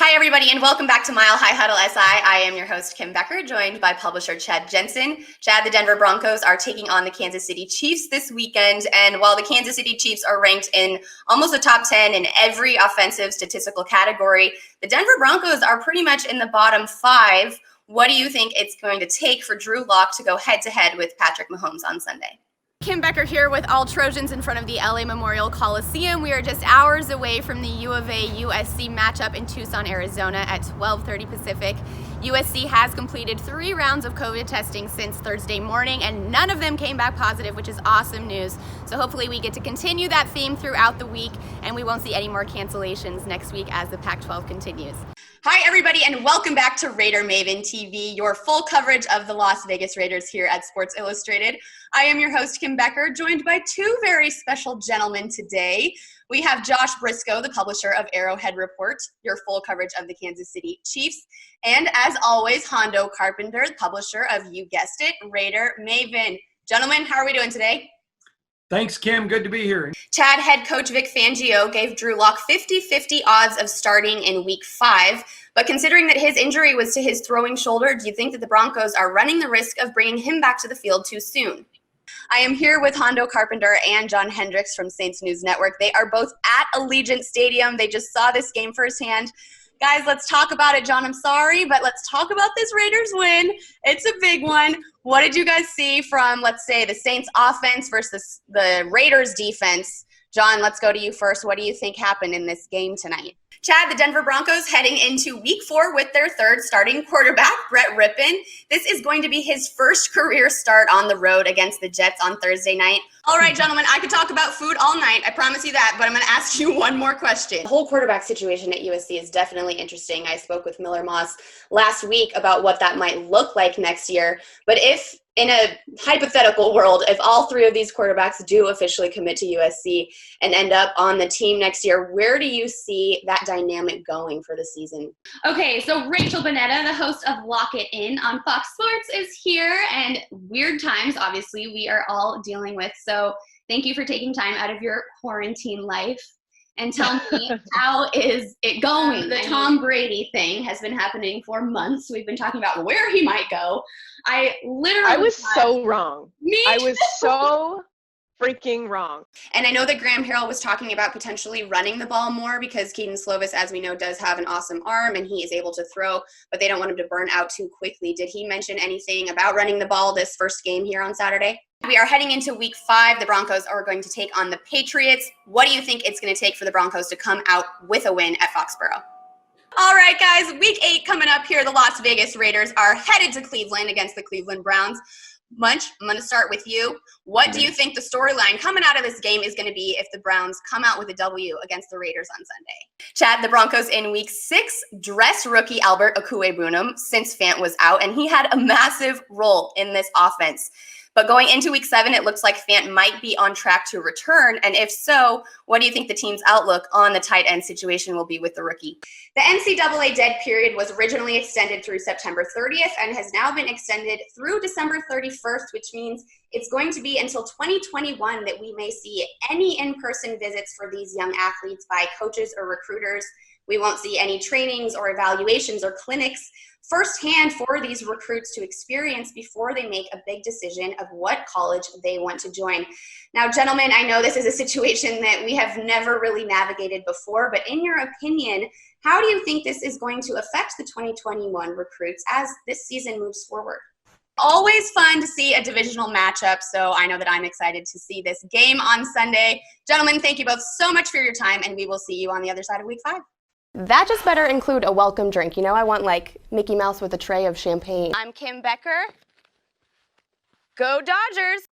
Hi, everybody, and welcome back to Mile High Huddle SI. I am your host, Kim Becker, joined by publisher Chad Jensen. Chad, the Denver Broncos are taking on the Kansas City Chiefs this weekend, and while the Kansas City Chiefs are ranked in almost the top 10 in every offensive statistical category, the Denver Broncos are pretty much in the bottom 5. What do you think it's going to take for Drew Lock to go head-to-head with Patrick Mahomes on Sunday? Kim Becker here with all Trojans in front of the LA Memorial Coliseum. We are just hours away from the U of A USC matchup in Tucson, Arizona at 12:30 Pacific. USC has completed 3 rounds of COVID testing since Thursday morning, and none of them came back positive, which is awesome news. So hopefully we get to continue that theme throughout the week, and we won't see any more cancellations next week as the Pac-12 continues. Hi, everybody, and welcome back to Raider Maven TV, your full coverage of the Las Vegas Raiders here at Sports Illustrated. I am your host, Kim Becker, joined by 2 very special gentlemen today. We have Josh Briscoe, the publisher of Arrowhead Report, your full coverage of the Kansas City Chiefs. And as always, Hondo Carpenter, the publisher of, you guessed it, Raider Maven. Gentlemen, how are we doing today? Thanks, Kim. Good to be here. Chad, head coach Vic Fangio gave Drew Lock 50-50 odds of starting in Week 5. But considering that his injury was to his throwing shoulder, do you think that the Broncos are running the risk of bringing him back to the field too soon? I am here with Hondo Carpenter and John Hendricks from Saints News Network. They are both at Allegiant Stadium. They just saw this game firsthand. Guys, let's talk about it. John, I'm sorry, but let's talk about this Raiders win. It's a big one. What did you guys see from, let's say, the Saints offense versus the Raiders defense? John, let's go to you first. What do you think happened in this game tonight? Chad, the Denver Broncos heading into Week 4 with their 3rd starting quarterback, Brett Rippon. This is going to be his first career start on the road against the Jets on Thursday night. All right, gentlemen, I could talk about food all night. I promise you that, but I'm going to ask you one more question. The whole quarterback situation at USC is definitely interesting. I spoke with Miller Moss last week about what that might look like next year. But if in a hypothetical world, if all 3 of these quarterbacks do officially commit to USC and end up on the team next year, where do you see that dynamic going for the season? Okay, so Rachel Bonnetta, the host of Lock It In on Fox Sports, is here, and weird times, obviously, we are all dealing with. So thank you for taking time out of your quarantine life and tell me, how is it going? The Tom Brady thing has been happening for months. We've been talking about where he might go. I was so wrong. I was so freaking wrong. And I know that Graham Harrell was talking about potentially running the ball more because Keaton Slovis, as we know, does have an awesome arm and he is able to throw, but they don't want him to burn out too quickly. Did he mention anything about running the ball this first game here on Saturday? We are heading into Week 5. The Broncos are going to take on the Patriots. What do you think it's going to take for the Broncos to come out with a win at Foxborough? All right, guys, Week 8 coming up here. The Las Vegas Raiders are headed to Cleveland against the Cleveland Browns. Munch, I'm going to start with you. What do you think the storyline coming out of this game is going to be if the Browns come out with a W against the Raiders on Sunday? Chad, the Broncos in Week 6 dressed rookie Albert Okwuegbunam since Fant was out, and he had a massive role in this offense. But going into Week 7, it looks like Fant might be on track to return. And if so, what do you think the team's outlook on the tight end situation will be with the rookie? The NCAA dead period was originally extended through September 30th and has now been extended through December 31st, which means it's going to be until 2021 that we may see any in-person visits for these young athletes by coaches or recruiters. We won't see any trainings or evaluations or clinics firsthand for these recruits to experience before they make a big decision of what college they want to join. Now, gentlemen, I know this is a situation that we have never really navigated before, but in your opinion, how do you think this is going to affect the 2021 recruits as this season moves forward? Always fun to see a divisional matchup, so I know that I'm excited to see this game on Sunday. Gentlemen, thank you both so much for your time, and we will see you on the other side of Week 5. That just better include a welcome drink. You know, I want like Mickey Mouse with a tray of champagne. I'm Kim Becker. Go Dodgers!